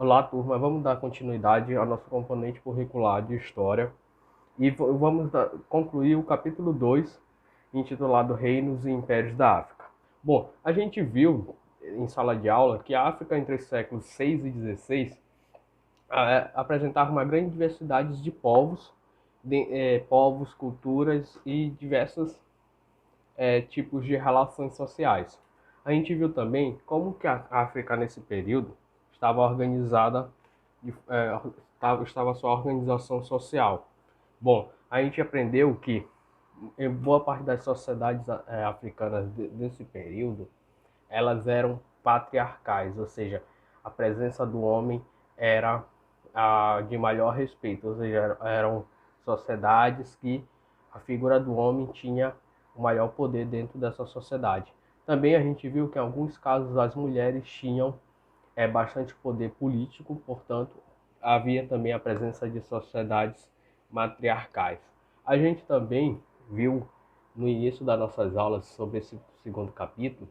Olá, turma. Vamos dar continuidade ao nosso componente curricular de História e vamos concluir o capítulo 2, intitulado Reinos e Impérios da África. Bom, a gente viu em sala de aula que a África entre os séculos 6 e 16 apresentava uma grande diversidade de povos, povos, culturas e diversos tipos de relações sociais. A gente viu também como que a África nesse período estava organizada, estava sua organização social. Bom, a gente aprendeu que em boa parte das sociedades africanas desse período, elas eram patriarcais, ou seja, a presença do homem era de maior respeito, ou seja, eram sociedades que a figura do homem tinha o maior poder dentro dessa sociedade. Também a gente viu que em alguns casos as mulheres tinham bastante poder político, portanto, havia também a presença de sociedades matriarcais. A gente também viu no início das nossas aulas sobre esse segundo capítulo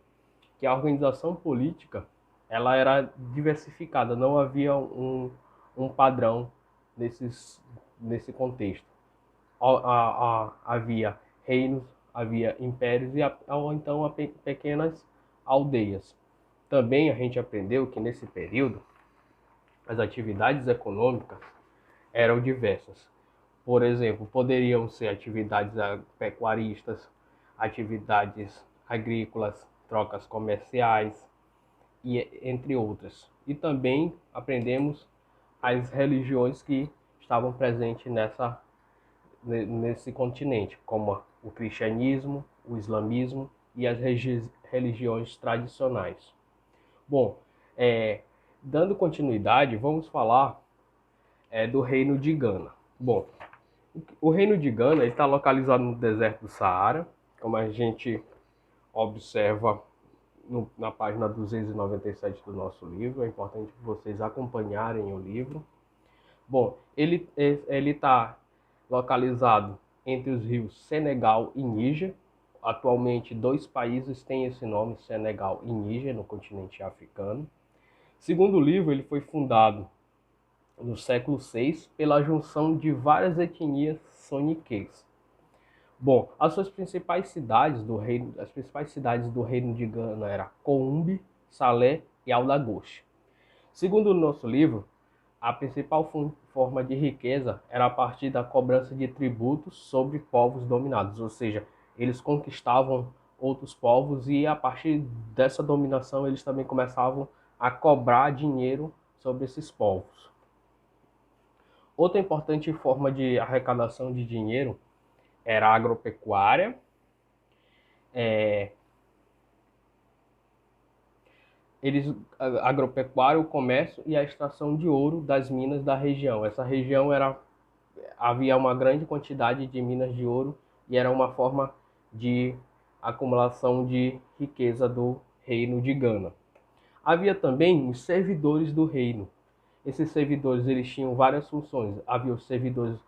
que a organização política ela era diversificada, não havia um padrão nesse contexto. Havia reinos, havia impérios ou então pequenas aldeias. Também a gente aprendeu que nesse período as atividades econômicas eram diversas. Por exemplo, poderiam ser atividades pecuaristas, atividades agrícolas, trocas comerciais, e entre outras. E também aprendemos as religiões que estavam presentes nesse continente, como o cristianismo, o islamismo e as religiões tradicionais. Bom, dando continuidade, vamos falar do Reino de Gana. Bom, o Reino de Gana está localizado no deserto do Saara, como a gente observa na página 297 do nosso livro. É importante vocês acompanharem o livro. Bom, ele está localizado entre os rios Senegal e Níger. Atualmente, dois países têm esse nome, Senegal e Níger, no continente africano. Segundo o livro, ele foi fundado no século VI pela junção de várias etnias soniquês. Bom, as principais cidades do reino de Gana eram Coumbe, Salé e Aldagoche. Segundo o nosso livro, a principal forma de riqueza era a partir da cobrança de tributos sobre povos dominados, ou seja, eles conquistavam outros povos e a partir dessa dominação eles também começavam a cobrar dinheiro sobre esses povos. Outra importante forma de arrecadação de dinheiro era a agropecuária, agropecuária, o comércio e a extração de ouro das minas da região. Essa região havia uma grande quantidade de minas de ouro e era uma forma de acumulação de riqueza do reino de Gana. Havia também os servidores do reino. Esses servidores eles tinham várias funções. Havia os servidores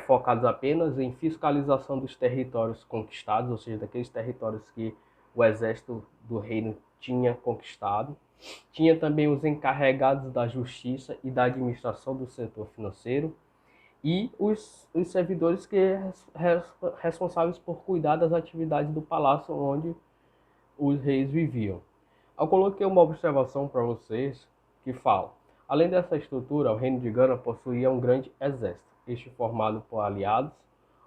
focados apenas em fiscalização dos territórios conquistados, ou seja, daqueles territórios que o exército do reino tinha conquistado. Tinha também os encarregados da justiça e da administração do setor financeiro e os servidores responsáveis por cuidar das atividades do palácio onde os reis viviam. Eu coloquei uma observação para vocês que fala: além dessa estrutura, o reino de Gana possuía um grande exército, este formado por aliados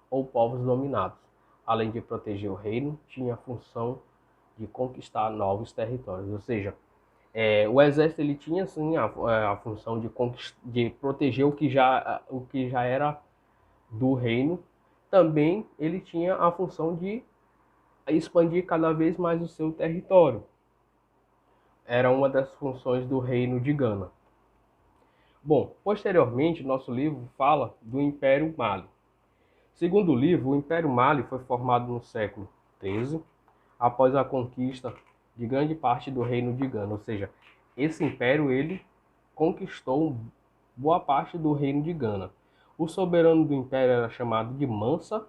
ou povos dominados. Além de proteger o reino, tinha a função de conquistar novos territórios, ou seja, o exército ele tinha sim a função de proteger o que já era do reino. Também ele tinha a função de expandir cada vez mais o seu território. Era uma das funções do reino de Gana. Bom, posteriormente, nosso livro fala do Império Mali. Segundo o livro, o Império Mali foi formado no século XIII, após a conquista de grande parte do reino de Gana, ou seja, esse império ele conquistou boa parte do reino de Gana. O soberano do império era chamado de Mansa,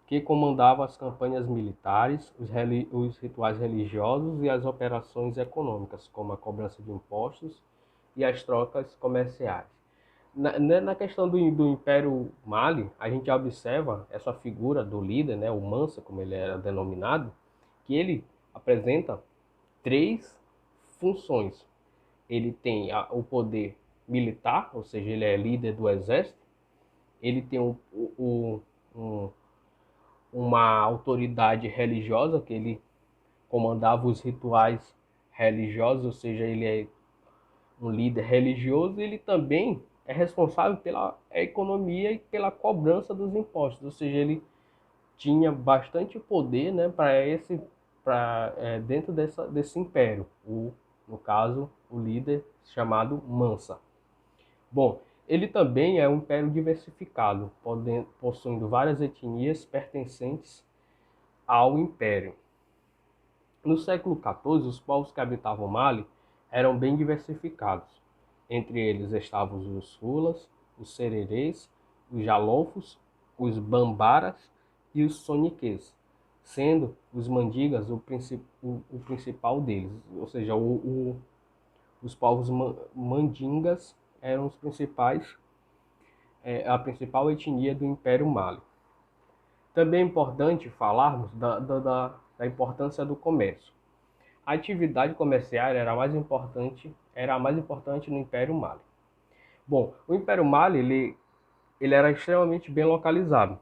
que comandava as campanhas militares, os rituais religiosos e as operações econômicas, como a cobrança de impostos e as trocas comerciais. Na questão do Império Mali, a gente observa essa figura do líder, né, o Mansa, como ele era denominado, que ele apresenta três funções. Ele tem o poder militar, ou seja, ele é líder do exército. Ele tem um, uma autoridade religiosa, que ele comandava os rituais religiosos, ou seja, ele é um líder religioso. E ele também é responsável pela economia e pela cobrança dos impostos, ou seja, ele tinha bastante poder, né, dentro desse império, no caso, o líder chamado Mansa. Bom, ele também é um império diversificado, possuindo várias etnias pertencentes ao império. No século XIV, os povos que habitavam Mali eram bem diversificados. Entre eles estavam os Fulas, os Sererês, os Jalonfos, os Bambaras e os Soniquês, sendo os Mandigas o principal deles. Ou seja, os povos mandingas eram os principais, a principal etnia do Império Mali. Também é importante falarmos da importância do comércio. A atividade comercial era a mais importante no Império Mali. Bom, o Império Mali ele era extremamente bem localizado.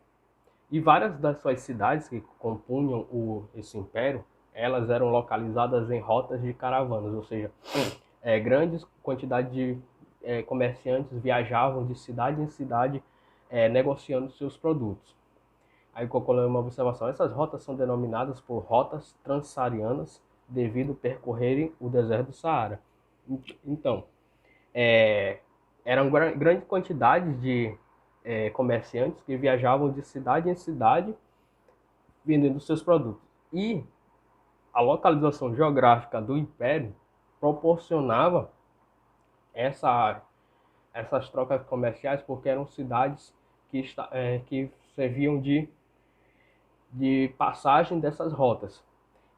E várias das suas cidades que compunham esse império, elas eram localizadas em rotas de caravanas, ou seja, grandes quantidades de comerciantes viajavam de cidade em cidade negociando seus produtos. Aí colocou uma observação: essas rotas são denominadas por rotas transsaarianas devido percorrerem o deserto do Saara. Então, eram grandes quantidades de comerciantes que viajavam de cidade em cidade vendendo seus produtos. E a localização geográfica do império proporcionava essas trocas comerciais, porque eram cidades que serviam de passagem dessas rotas.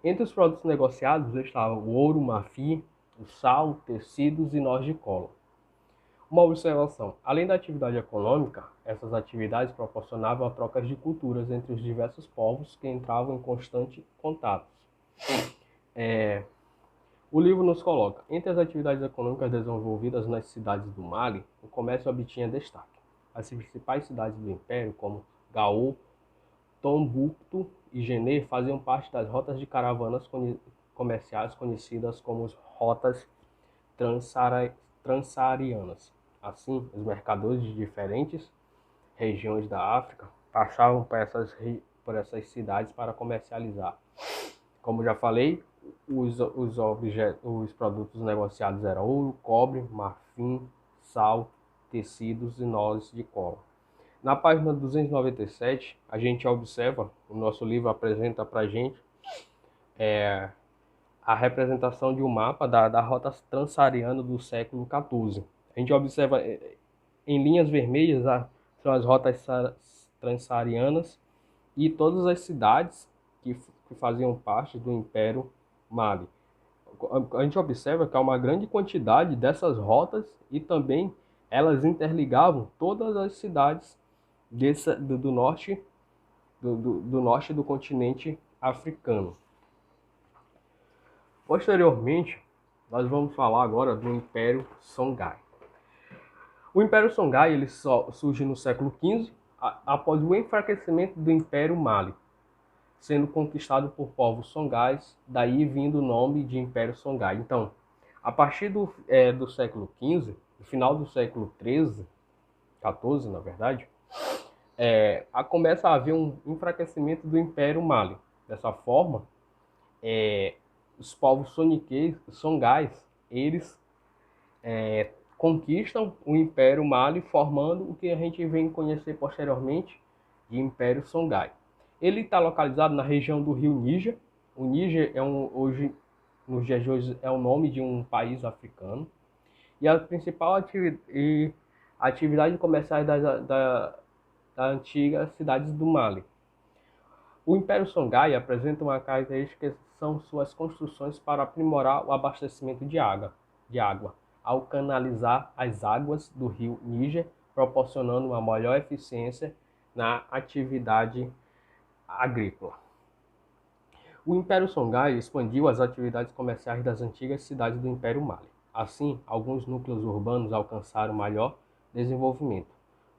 Entre os produtos negociados estavam o ouro, marfim, o sal, tecidos e nós de cola. Uma observação: além da atividade econômica, essas atividades proporcionavam a trocas de culturas entre os diversos povos que entravam em constante contato. O livro nos coloca: entre as atividades econômicas desenvolvidas nas cidades do Mali, o comércio obtinha destaque. As principais cidades do império, como Gao, Tombouctou e Gené, faziam parte das rotas de caravanas comerciais conhecidas como rotas transsaarianas. Assim, os mercadores de diferentes regiões da África passavam por essas cidades para comercializar. Como já falei, os produtos negociados eram ouro, cobre, marfim, sal, tecidos e nozes de cola. Na página 297, a gente observa, o nosso livro apresenta para a gente a representação de um mapa da rota transsaariana do século XIV. A gente observa em linhas vermelhas são as rotas transsaarianas e todas as cidades que faziam parte do Império Mali. A gente observa que há uma grande quantidade dessas rotas e também elas interligavam todas as cidades do norte do continente africano. Posteriormente, nós vamos falar agora do Império Songhai. O Império Songhai ele surge no século XV, após o enfraquecimento do Império Mali, sendo conquistado por povos songais, daí vindo o nome de Império Songhai. Então, a partir do século XV, no final do século XIII, na verdade, começa a haver um enfraquecimento do Império Mali. Dessa forma, os povos songais, eles conquistam o Império Mali, formando o que a gente vem conhecer posteriormente de Império Songhai. Ele está localizado na região do rio Níger. O Níger hoje, nos dias de hoje, é o nome de um país africano. E a principal atividade comercial das antigas cidades do Mali. O Império Songhai apresenta uma característica que são suas construções para aprimorar o abastecimento de água. ao canalizar as águas do rio Níger, proporcionando uma maior eficiência na atividade agrícola. O Império Songhai expandiu as atividades comerciais das antigas cidades do Império Mali. Assim, alguns núcleos urbanos alcançaram maior desenvolvimento.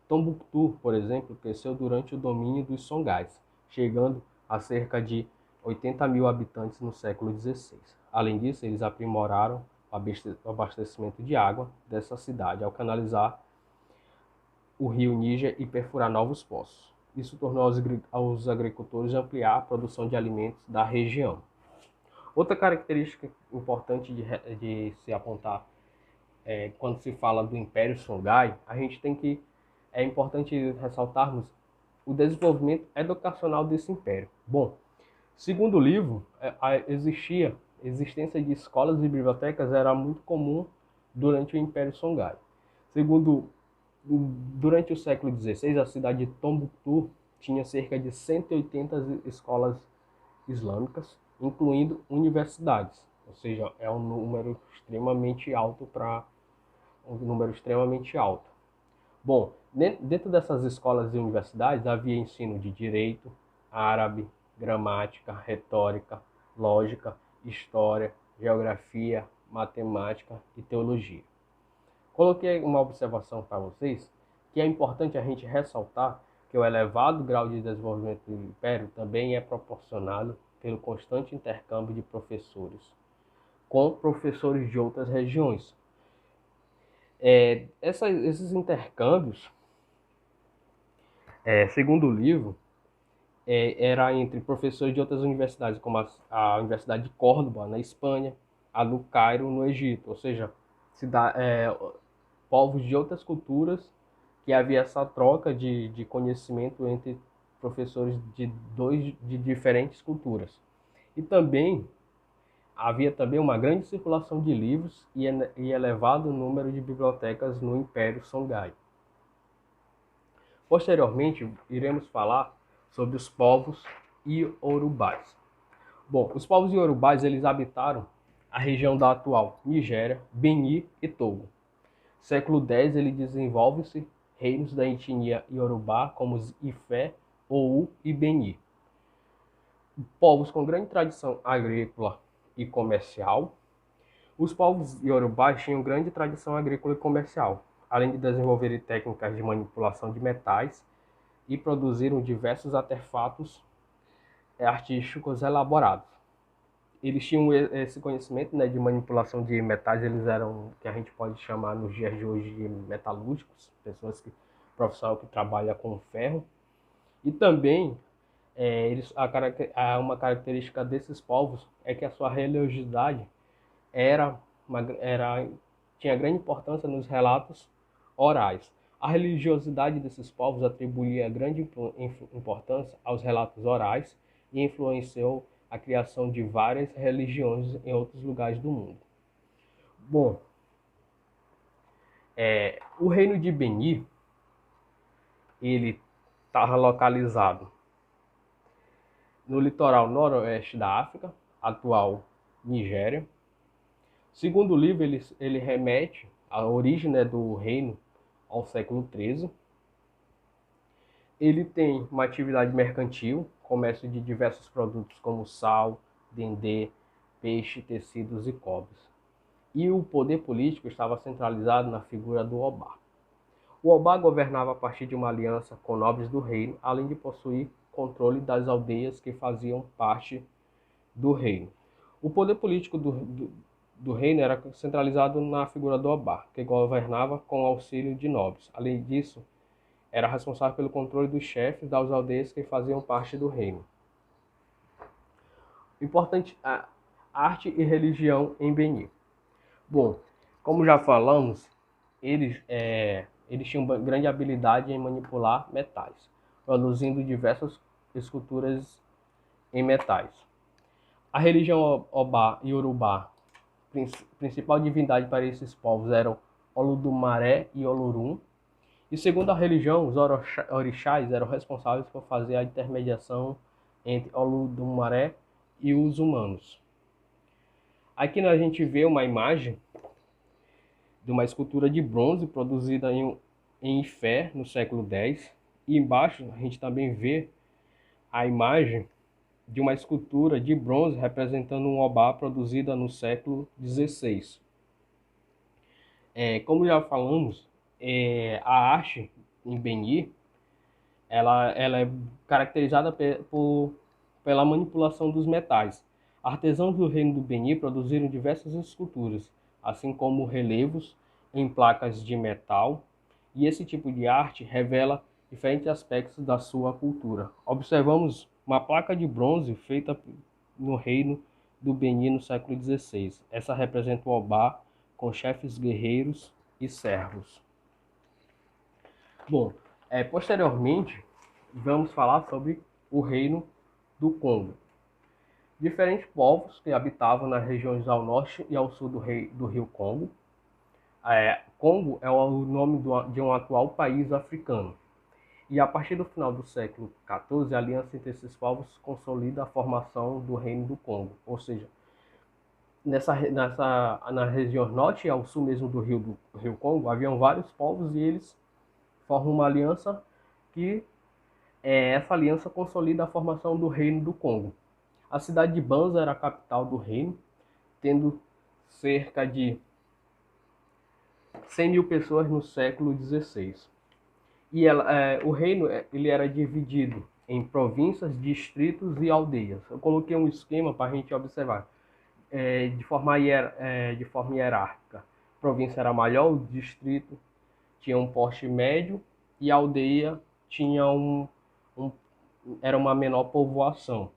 Tombuctu, por exemplo, cresceu durante o domínio dos Songhais, chegando a cerca de 80 mil habitantes no século XVI. Além disso, eles aprimoraram o abastecimento de água dessa cidade ao canalizar o rio Níger e perfurar novos poços. Isso tornou aos agricultores ampliar a produção de alimentos da região. Outra característica importante de se apontar quando se fala do Império Songhai, é importante ressaltarmos o desenvolvimento educacional desse império. Bom, segundo o livro, a existência de escolas e bibliotecas era muito comum durante o Império Songhai. Durante o século XVI, a cidade de Tombuctu tinha cerca de 180 escolas islâmicas, incluindo universidades, ou seja, é um número extremamente alto Bom, dentro dessas escolas e universidades havia ensino de direito, árabe, gramática, retórica, lógica, história, geografia, matemática e teologia. Coloquei uma observação para vocês, que é importante a gente ressaltar que o elevado grau de desenvolvimento do Império também é proporcionado pelo constante intercâmbio de professores com professores de outras regiões. Esses intercâmbios, segundo o livro, era entre professores de outras universidades, como a Universidade de Córdoba, na Espanha, a do Cairo, no Egito, ou seja, povos de outras culturas, que havia essa troca de conhecimento entre professores de diferentes culturas. E também havia também uma grande circulação de livros e elevado número de bibliotecas no Império Songhai. Posteriormente, iremos falar sobre os povos iorubais. Bom, os povos iorubais eles habitaram a região da atual Nigéria, Benin e Togo. Século X, ele desenvolve-se reinos da etnia iorubá, como os Ifé, Ou e Beni. Povos com grande tradição agrícola e comercial. Os povos iorubás tinham grande tradição agrícola e comercial, além de desenvolverem técnicas de manipulação de metais e produziram diversos artefatos artísticos elaborados. Eles tinham esse conhecimento, né, de manipulação de metais, eles eram, que a gente pode chamar nos dias de hoje de metalúrgicos, profissional que trabalha com ferro. E também, uma característica desses povos é que a sua religiosidade tinha grande importância nos relatos orais. A religiosidade desses povos atribuía grande importância aos relatos orais e influenciou a criação de várias religiões em outros lugares do mundo. Bom, o reino de Beni, ele estava localizado no litoral noroeste da África, atual Nigéria. Segundo o livro, ele remete à origem, né, do reino ao século XIII. Ele tem uma atividade mercantil, comércio de diversos produtos como sal, dendê, peixe, tecidos e cobres. E o poder político estava centralizado na figura do Obá. O Obá governava a partir de uma aliança com nobres do reino, além de possuir controle das aldeias que faziam parte do reino. O poder político do reino era centralizado na figura do Obá, que governava com auxílio de nobres. Além disso, era responsável pelo controle dos chefes das aldeias que faziam parte do reino. Importante, a arte e religião em Benin. Bom, como já falamos, eles tinham grande habilidade em manipular metais, produzindo diversas esculturas em metais. A religião Obá e Urubá, principal divindade para esses povos eram Oludumaré e Olorum. E segundo a religião, os orixás eram responsáveis por fazer a intermediação entre Oludumaré e os humanos. Aqui a gente vê uma imagem de uma escultura de bronze produzida em Ifé, no século X. E embaixo a gente também vê a imagem de uma escultura de bronze representando um obá produzida no século XVI. Como já falamos, a arte em Beni, ela é caracterizada pela manipulação dos metais. Artesãos do Reino do Beni produziram diversas esculturas, assim como relevos em placas de metal, e esse tipo de arte revela diferentes aspectos da sua cultura. Observamos uma placa de bronze feita no Reino do Beni no século XVI. Essa representa o Obá com chefes guerreiros e servos. Bom, posteriormente, vamos falar sobre o Reino do Congo. Diferentes povos que habitavam nas regiões ao norte e ao sul do rio Congo. Congo é o nome de um atual país africano. E a partir do final do século XIV, a aliança entre esses povos consolida a formação do Reino do Congo. Ou seja, na região norte e ao sul mesmo do rio Congo, haviam vários povos e eles formam uma aliança que essa aliança consolida a formação do Reino do Congo. A cidade de Banza era a capital do reino, tendo cerca de 100 mil pessoas no século XVI. E o reino ele era dividido em províncias, distritos e aldeias. Eu coloquei um esquema para a gente observar de forma hierárquica. A província era maior, o distrito tinha um porte médio e a aldeia tinha era uma menor povoação.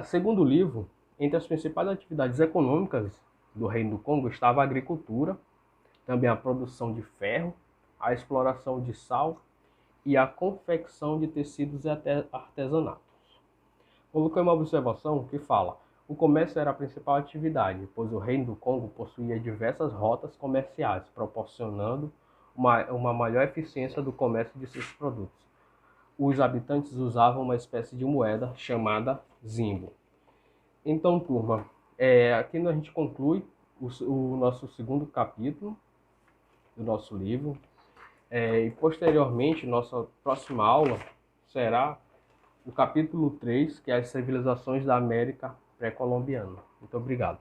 Segundo o livro, entre as principais atividades econômicas do Reino do Congo estava a agricultura, também a produção de ferro, a exploração de sal e a confecção de tecidos e artesanatos. Coloquei uma observação que fala: o comércio era a principal atividade, pois o Reino do Congo possuía diversas rotas comerciais, proporcionando uma maior eficiência do comércio de seus produtos. Os habitantes usavam uma espécie de moeda chamada zimbo. Então, turma, aqui a gente conclui o nosso segundo capítulo do nosso livro. E posteriormente, nossa próxima aula será o capítulo 3, que é as civilizações da América pré-colombiana. Muito obrigado.